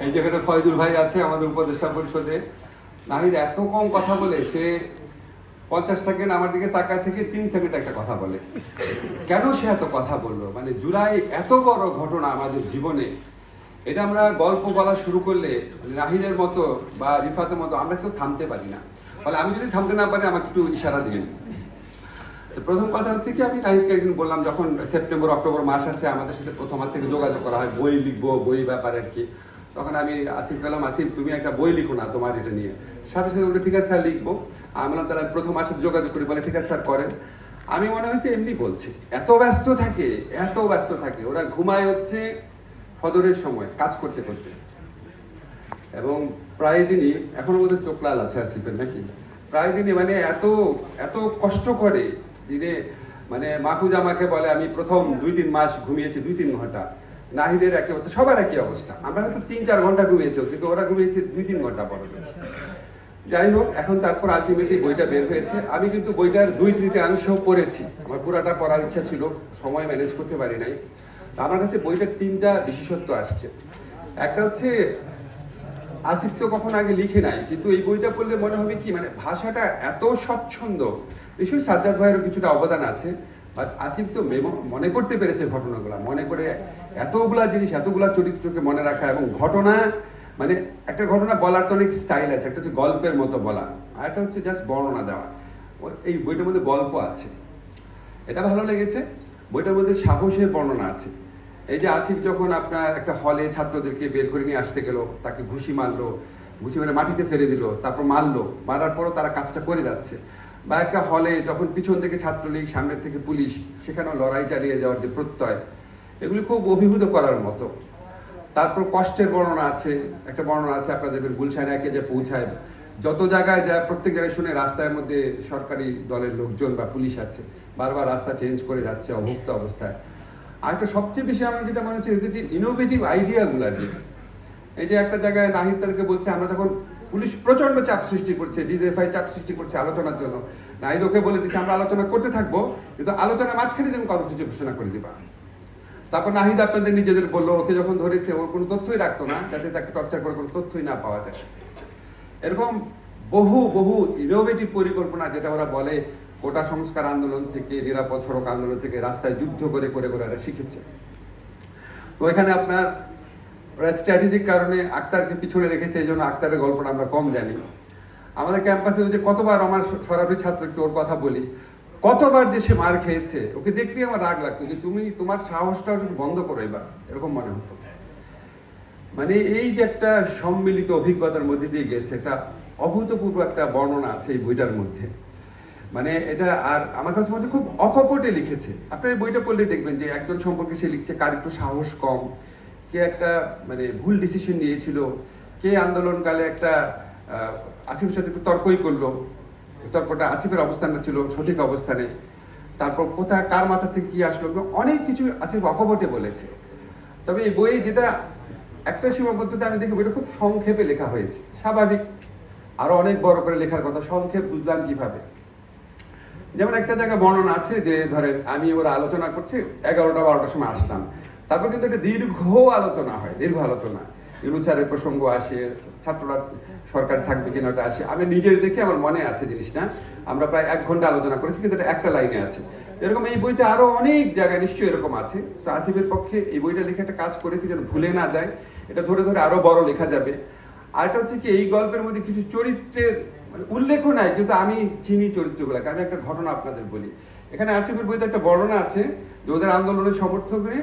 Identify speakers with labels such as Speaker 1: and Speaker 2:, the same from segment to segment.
Speaker 1: এই জায়গাটা ফয়জুল ভাই আছে আমাদের উপদেষ্টা পরিষদে। নাহিদ এত কম কথা বলে, সে 50 সেকেন্ড আমার দিকে তাকায় থেকে 3 সেকেন্ড একটা কথা বলে। কেন সে এত কথা বললো? মানে জুলাই এত বড় ঘটনা আমাদের জীবনে, এটা আমরা গল্প বলা শুরু করলে নাহিদের মতো বা রিফাতের মতো আমরা কেউ থামতে পারি না। ফলে আমি যদি থামতে না পারি আমাকে একটু ইশারা দিন। তো প্রথম কথা হচ্ছে কি, আমি নাহিদকে একদিন বললাম, যখন সেপ্টেম্বর অক্টোবর মাস আছে আমাদের সাথে প্রথমার থেকে যোগাযোগ করা হয়, বই লিখবো, বই ব্যাপারে আর কি। তখন আমি আসিফ বললাম, আসিফ তুমি একটা বই লিখো না তোমার এটা নিয়ে। সাথে সাথে বললো ঠিক আছে স্যার লিখবো। আমি বললাম তাহলে আমি প্রথম মার সাথে যোগাযোগ করি। বলে ঠিক আছে স্যার করেন। আমি মনে হয়েছে এমনি বলছি, এত ব্যস্ত থাকে ওরা ঘুমায় হচ্ছে ফজরের সময় কাজ করতে করতে। এবং প্রায় দিনই, এখনো বোধ হয় চোখ লাল আছে আসিফের নাকি, প্রায় দিনই মানে এত এত কষ্ট করে দিনে। মানে মাহফুজ আমাকে বলে আমি প্রথম 2-3 মাস ঘুমিয়েছি 2-3 ঘন্টা। নাহিদের একই অবস্থা, সবার একই অবস্থা। আমরা হয়তো 3-4 ঘন্টা ঘুমিয়েছি, কিন্তু ওরা ঘুমিয়েছে 2-3 ঘন্টা পরে। যাই হোক, এখন তারপর আলটিমেটলি বইটা বের হয়েছে। আমি কিন্তু বইটার 2/3 পড়েছি। আমার পুরাটা পড়ার ইচ্ছা ছিল, সময় ম্যানেজ করতে পারি নাই। আমার কাছে বইটার 3টা বিশেষত্ব আসছে। একটা হচ্ছে, আসিফ তো কখনো আগে লিখে নাই, কিন্তু এই বইটা পড়লে মনে হবে কি, মানে ভাষাটা এত স্বচ্ছন্দ। নিশ্চয়ই সাজ্জাদ ভাইয়েরও কিছুটা অবদান আছে, বাট আসিফ তো মনে করতে পেরেছে ঘটনাগুলো, মনে করে এতগুলা জিনিস, এতগুলা চরিত্রকে মনে রাখা। এবং ঘটনা, মানে একটা ঘটনা বলার তো অনেক স্টাইল আছে। একটা হচ্ছে গল্পের মতো বলা, আর একটা হচ্ছে জাস্ট বর্ণনা দেওয়া। এই বইটার মধ্যে গল্প আছে, এটা ভালো লেগেছে। বইটার মধ্যে সাহসের বর্ণনা আছে। এই যে আসিফ যখন আপনার একটা হলে ছাত্রদেরকে বের করে নিয়ে আসতে গেল, তাকে ঘুষি মারলো, ঘুষি মেরে মাটিতে ফেলে দিল, তারপর মারলো, মারার পরও তারা কাজটা করে যাচ্ছে। বা একটা হলে যখন পিছন থেকে ছাত্রলীগ, সামনের থেকে পুলিশ, সেখানেও লড়াই চালিয়ে যাওয়ার যে প্রত্যয়, এগুলি খুব অভিভূত করার মতো। তারপর কষ্টের বর্ণনা আছে, একটা বর্ণনা আছে আপনার দেখবেন গুলশানে একে যে পৌঁছায়, যত জায়গায় যায় প্রত্যেক জায়গায় শুনে রাস্তার মধ্যে সরকারি দলের লোকজন বা পুলিশ আছে, বারবার রাস্তা চেঞ্জ করে যাচ্ছে অভুক্ত অবস্থায়। আর একটা সবচেয়ে বেশি আমার যেটা মনে হচ্ছে, এদের যে ইনোভেটিভ আইডিয়াগুলো, যে এই যে একটা জায়গায় নাহিদ তাদেরকে বলছে, আমরা তখন পুলিশ প্রচন্ড চাপ সৃষ্টি করছে, ডিজিএফআই চাপ সৃষ্টি করছে আলোচনার জন্য। নাহিদ ওকে বলে দিচ্ছে আমরা আলোচনা করতে থাকবো, কিন্তু আলোচনার মাঝখানে তুমি কর্মসূচি ঘোষণা করে দিবা। তারপর নাহিদ আপনাদের নিজেদের বললো, ওকে যখন ধরেছে ওর কোনো তথ্যই রাখতো না, যাতে তাকে টর্চার করে কোনো তথ্যই না পাওয়া যায়। এরকম বহু বহু ইনোভেটিভ পরিকল্পনা, যেটা ওরা বলে কোটা সংস্কার আন্দোলন থেকে, নিরাপদ সড়ক আন্দোলন থেকে, রাস্তায় যুদ্ধ করে করে করে এরা শিখেছে। তো এখানে আপনার ওরা স্ট্র্যাটেজিক কারণে আক্তারকে পিছনে রেখেছে, এই জন্য আক্তারের গল্পটা আমরা কম জানি। আমাদের ক্যাম্পাসে ওই যে কতবার, আমার সরাসরি ছাত্র, একটু ওর কথা বলি, কতবার যে সে মার খেয়েছে, ওকে দেখলেই আমার রাগ লাগতো যে তুমি তোমার সাহসটা শুধু বন্ধ করো এবার, এরকম মনে হতো। মানে এই যে একটা সম্মিলিত অভিজ্ঞতার মধ্যে দিয়ে গেছে, একটা অভূতপূর্ব একটা বর্ণনা আছে এই বইটার মধ্যে। মানে এটা, আর আমার কাছে মনে হচ্ছে খুব অকপটে লিখেছে। আপনার এই বইটা পড়লে দেখবেন যে একজন সম্পর্কে সে লিখছে কার একটু সাহস কম, কে একটা মানে ভুল ডিসিশন নিয়েছিল, কে আন্দোলনকালে একটা আসিফের সাথে একটু তর্কই করলো, তর্কটা আসিফের অবস্থানটা ছিল সঠিক অবস্থানে, তারপর কোথায় কার মাথা থেকে কি আসলো, অনেক কিছু আসিফ অকপটে বলেছে। তবে এই বইয়ে যেটা একটা সীমাবদ্ধতা আমি দেখি, বইটা খুব সংক্ষেপে লেখা হয়েছে, স্বাভাবিক। আরো অনেক বড় করে লেখার কথা, সংক্ষেপ বুঝলাম কিভাবে। যেমন একটা জায়গায় বর্ণনা আছে যে, ধরেন আমি ওরা আলোচনা করছে, 11টা-12টার সময় আসলাম, তারপর কিন্তু একটা দীর্ঘ আলোচনা হয়, দীর্ঘ আলোচনা, ইউনুসারের প্রসঙ্গ আসে, ছাত্ররা সরকার থাকবে কিনা ওটা আসে। আমি নিজের দেখে আমার মনে আছে জিনিসটা, আমরা প্রায় 1 ঘন্টা আলোচনা করেছি, কিন্তু এটা একটা লাইনে আছে। এরকম এই বইতে আরো অনেক জায়গায় নিশ্চয়ই এরকম আছে। তো আসিফের পক্ষে এই বইটা লিখে একটা কাজ করেছি যেন ভুলে না যায়, এটা ধরে ধরে আরো বড় লেখা যাবে। আর এটা হচ্ছে কি, এই গল্পের মধ্যে কিছু চরিত্রের মানে উল্লেখও নাই, কিন্তু আমি চিনি চরিত্রগুলোকে। আমি একটা ঘটনা আপনাদের বলি। এখানে আসিফের বইতে একটা বর্ণনা আছে যে, ওদের আন্দোলনের সমর্থকরে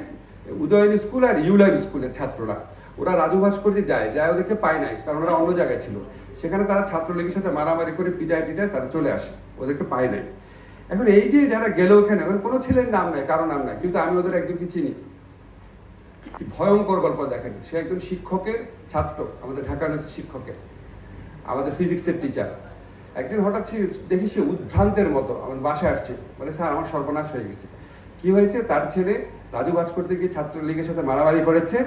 Speaker 1: উদয়ন স্কুল আর ইউলাইভ স্কুলের ছাত্ররা, ওরা রাজু ভাস্কর্যে যায়, ওদেরকে পায় নাই, কারণ ওরা অন্য জায়গায় ছিল। সেখানে তারা ছাত্রলীগের সাথে মারামারি করে পিটায় তারা চলে আসে, ওদেরকে পায় নাই। এখন এই যে যারা গেল ওখানে, ওখানে কোনো ছেলের নাম নাই, কারো নাম নাই, কিন্তু আমি ওদের একজনকে চিনি। ভয়ঙ্কর গল্প দেখেন, সে একজন শিক্ষকের ছাত্র, আমাদের ঢাকা ইউনিভার্সিটির শিক্ষকের, আমাদের ফিজিক্সের টিচার। একদিন হঠাৎ দেখি সে উদ্ভ্রান্তের মতো আমার বাসায় আসছে, বলে স্যার আমার সর্বনাশ হয়ে গেছে। কি হয়েছে? তার ছেলে রাজু ভাস্কর্যে গিয়ে ছাত্রলীগের সাথে মারামারি করেছে,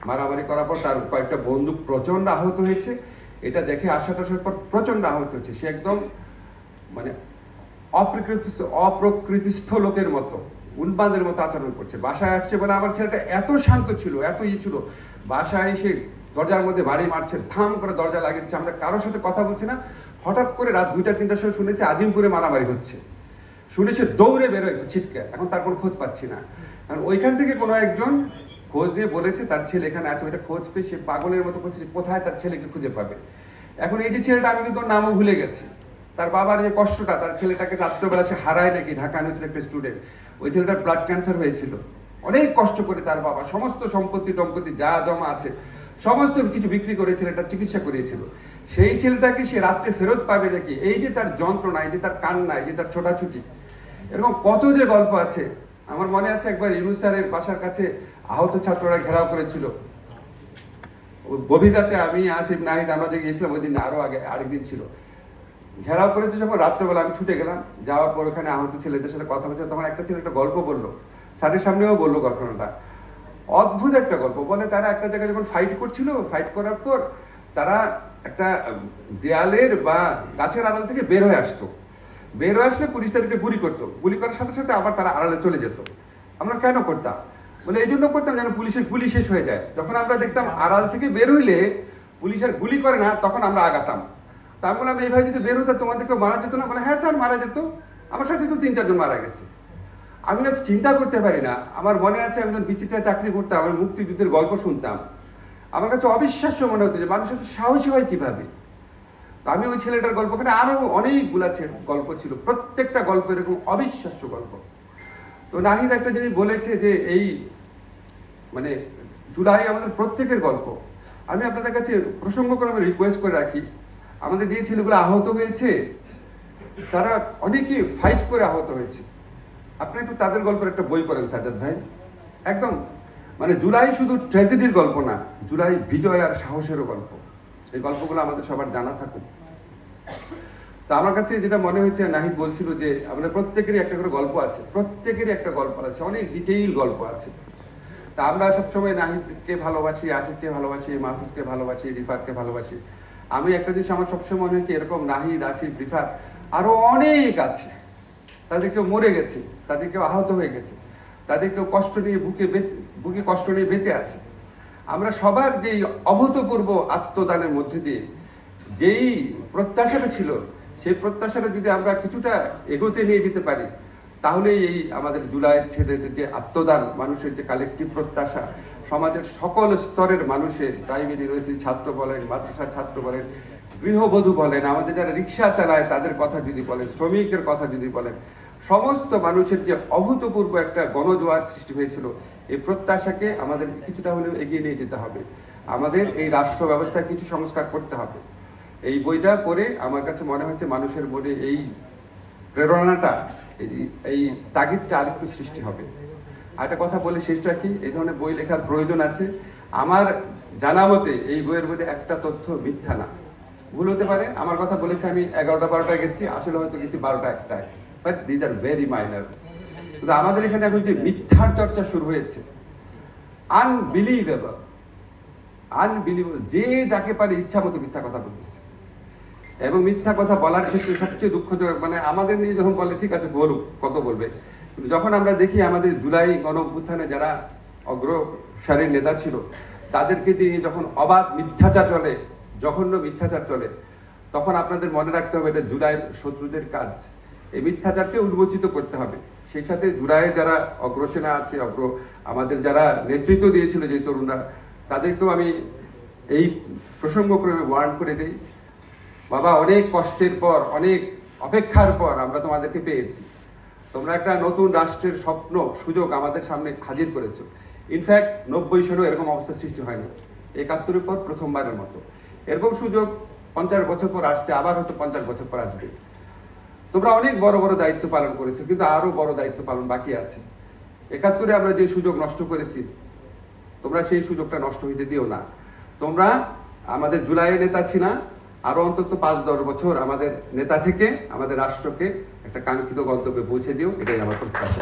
Speaker 1: মারামারি করার পর তার কয়েকটা বন্ধু প্রচন্ড আহত হয়েছে। এটা দেখে আসার পর প্রচন্ড আহত হচ্ছে, সে একদম মানে অপ্রকৃতিস্থ লোকের মতো, উন্মাদের মতো আচরণ করছে। বাসায় আসছে বলে আমার ছেলেটা এত শান্ত ছিল, এত ছিল, বাসায় এসে দরজার মধ্যে বাড়ি মারছে, ধাম করে দরজা লাগিয়ে দিচ্ছে, আমাদের কারোর সাথে কথা বলছে না। হঠাৎ করে রাত 2টা-3টার সময় শুনেছি আজিমপুরে মারামারি হচ্ছে, শুনেছে দৌড়ে বের হয়েছে ছিটকে, এখন তার কোনো খোঁজ পাচ্ছি না। কারণ ওইখান থেকে কোনো একজন খোঁজ নিয়ে বলেছে তার ছেলে এখানে আছে, ওইটা খোঁজ পেয়ে সে পাগলের মতো করছে কোথায় তার ছেলেকে খুঁজে পাবে। এখন এই যে ছেলেটা, আমি কিন্তু ওর নামও ভুলে গেছি, তার বাবার যে কষ্টটা, তার ছেলেটাকে রাত্রেবেলা সে হারায় নাকি, ঢাকা ইউনিভার্সিটির একটা স্টুডেন্ট, ওই ছেলেটার ব্লাড ক্যান্সার হয়েছিল, অনেক কষ্ট করে তার বাবা সমস্ত সম্পত্তি যা জমা আছে সমস্ত কিছু বিক্রি করে ছেলেটার চিকিৎসা করিয়েছিল। সেই ছেলেটাকে সে রাত্রে ফেরত পাবে নাকি, এই যে তার যন্ত্রণা, এই যে তার কান্না, এই যে তার ছোটাছুটি, এরকম কত যে গল্প আছে। আমার মনে আছে একবার ইউনূস স্যারের বাসার কাছে আহত ছাত্ররা ঘেরাও করেছিল, গভীর রাতে আমি, আসিফ, নাহিদ আমরা যে গিয়েছিলাম ওই দিন, আরও আগে আরেকদিন ছিল, ঘেরাও করেছে যখন রাত্রেবেলা, আমি ছুটে গেলাম, যাওয়ার পর ওখানে আহত ছেলেদের সাথে কথা বলছিলাম, তখন একটা ছেলে একটা গল্প বললো, স্যারের সামনেও বললো ঘটনাটা, অদ্ভুত একটা গল্প। বলে তারা একটা জায়গায় যখন ফাইট করছিল, ফাইট করার পর তারা একটা দেয়ালের বা গাছের আড়াল থেকে বের হয়ে আসতো, বের হয়ে আসলে পুলিশ তাদেরকে গুলি করতো, গুলি করার সাথে সাথে আবার তারা আড়ালে চলে যেত। আমরা কেন করতাম? বলে এই জন্য করতাম যেন পুলিশের গুলি শেষ হয়ে যায়। যখন আমরা দেখতাম আড়াল থেকে বের হইলে পুলিশের গুলি করে না, তখন আমরা আগাতাম। তা আমি বললাম এইভাবে যদি বের হতো তোমাদেরকে মারা যেত না? বলে হ্যাঁ স্যার মারা যেত, আমার সাথে তো 3-4 জন মারা গেছে। আমি আজ চিন্তা করতে পারি না, আমার মনে আছে আমি যখন বিচিত্রা চাকরি করতাম, আমি মুক্তিযুদ্ধের গল্প শুনতাম, আমার কাছে অবিশ্বাস্য মনে হতো যে মানুষ এত সাহসী হয় কিভাবে। তো আমি ওই ছেলেটার গল্প, ওখানে আরও অনেকগুলা গল্প ছিল, প্রত্যেকটা গল্প এরকম অবিশ্বাস্য গল্প। তো নাহিদ একটা জিনিস বলেছে যে এই মানে জুলাই আমাদের প্রত্যেকের গল্প। আমি আপনাদের কাছে প্রসঙ্গক্রমে রিকোয়েস্ট করে রাখি, আমাদের যে ছেলেগুলো আহত হয়েছে তারা অনেকে ফাইট করে আহত হয়েছে, আপনি একটু তাদের গল্পের একটা বই করেন সাজ্জাদ ভাই, একদম মানে জুলাই শুধু ট্র্যাজেডির গল্প না, জুলাই বিজয় আর সাহসেরও গল্প। এই গল্পগুলো আমাদের সবার জানা থাকুক। তো আমার কাছে যেটা মনে হয়েছে, নাহিদ বলছিল যে আমাদের প্রত্যেকেরই একটা করে গল্প আছে, প্রত্যেকেরই একটা গল্প আছে, অনেক ডিটেইল গল্প আছে। তা আমরা সবসময় নাহিদকে ভালোবাসি, আসিফকে ভালোবাসি, মাহফুজকে ভালোবাসি, রিফাতকে ভালোবাসি। আমি একটা জিনিস আমার সবসময় মনে হয় কি, এরকম নাহিদ, আসিফ, রিফাত আরো অনেক আছে, তাদের কেউ মরে গেছে, তাদের কেউ আহত হয়ে গেছে, তাদের কেউ কষ্ট নিয়ে বুকে কষ্ট নিয়ে বেঁচে আছে। আমরা সবার যেই অভূতপূর্ব আত্মদানের মধ্যে দিয়ে যেই প্রত্যাশাটা ছিল, সেই প্রত্যাশাটা যদি আমরা কিছুটা এগোতে নিয়ে যেতে পারি, তাহলে এই আমাদের জুলাইয়ের ছেলেদের যে আত্মদান, মানুষের যে কালেকটিভ প্রত্যাশা, সমাজের সকল স্তরের মানুষের, প্রাইমারি ইউনিভার্সিটি ছাত্র বলেন, মাদ্রাসা ছাত্র বলেন, গৃহবধূ বলেন, আমাদের যারা রিক্সা চালায় তাদের কথা যদি বলেন, শ্রমিকের কথা যদি বলেন, সমস্ত মানুষের যে অভূতপূর্ব একটা গণজোয়ার সৃষ্টি হয়েছিল, এই প্রত্যাশাকে আমাদের কিছুটা হলেও এগিয়ে নিয়ে যেতে হবে। আমাদের এই রাষ্ট্র ব্যবস্থায় কিছু সংস্কার করতে হবে। এই বইটা পড়ে আমার কাছে মনে হয়েছে মানুষের মনে এই প্রেরণাটা, এই তাগিদটা আরেকটু সৃষ্টি হবে। আরেকটা কথা বলে শেষ রাখি, এই ধরনের বই লেখার প্রয়োজন আছে। আমার জানা মতে এই বইয়ের মধ্যে একটা তথ্য মিথ্যা না, ভুল হতে পারে, আমার কথা বলেছে আমি 11টা-12টায় গেছি, আসলে হয়তো গেছি 12টা-1টায়, but these are very minor. কিন্তু আমাদের এখানে এখন যে মিথ্যার চর্চা শুরু হয়েছে, আনবিলিভেবল, যে যাকে পারে ইচ্ছা মতো মিথ্যা কথা বলতেছে। এবং মিথ্যা কথা বলার ক্ষেত্রে সবচেয়ে দুঃখজনক, মানে আমাদের নিয়ে যখন বলে ঠিক আছে বলুক, কত বলবে, কিন্তু যখন আমরা দেখি আমাদের জুলাই গণঅভ্যুত্থানে যারা অগ্রসারীর নেতা ছিল, তাদেরকে দিয়ে যখন অবাধ মিথ্যাচার চলে, জঘন্য মিথ্যাচার চলে, তখন আপনাদের মনে রাখতে হবে এটা জুলাইয়ের শত্রুদের কাজ। এই মিথ্যাচারকে উন্মোচিত করতে হবে। সেই সাথে জুলাইয়ে যারা অগ্রসেনা আছে, আমাদের যারা নেতৃত্ব দিয়েছিল যে তরুণরা, তাদেরকেও আমি এই প্রসঙ্গক্রমে ওয়ার্ন করে দিই, বাবা অনেক কষ্টের পর, অনেক অপেক্ষার পর আমরা তোমাদেরকে পেয়েছি। তোমরা একটা নতুন রাষ্ট্রের স্বপ্ন, সুযোগ আমাদের সামনে হাজির করেছো। ইনফ্যাক্ট 90 সনেও এরকম অবস্থা সৃষ্টি হয়নি, 71-এর পর প্রথমবারের মতো এরকম সুযোগ 50 বছর পর আসছে, আবার হয়তো 50 বছর পর আসবে। তোমরা অনেক বড় বড় দায়িত্ব পালন করেছো, কিন্তু আরো বড় দায়িত্ব পালন বাকি আছে। 71-এ আমরা যে সুযোগ নষ্ট করেছি, তোমরা সেই সুযোগটা নষ্ট হইতে দিও না। তোমরা আমাদের জুলাইয়ের নেতা ছিলা, আরো অন্তত 5-10 বছর আমাদের নেতা থেকে আমাদের রাষ্ট্রকে একটা কাঙ্ক্ষিত গন্তব্যে পৌঁছে দিও, এটাই আমার প্রত্যাশা।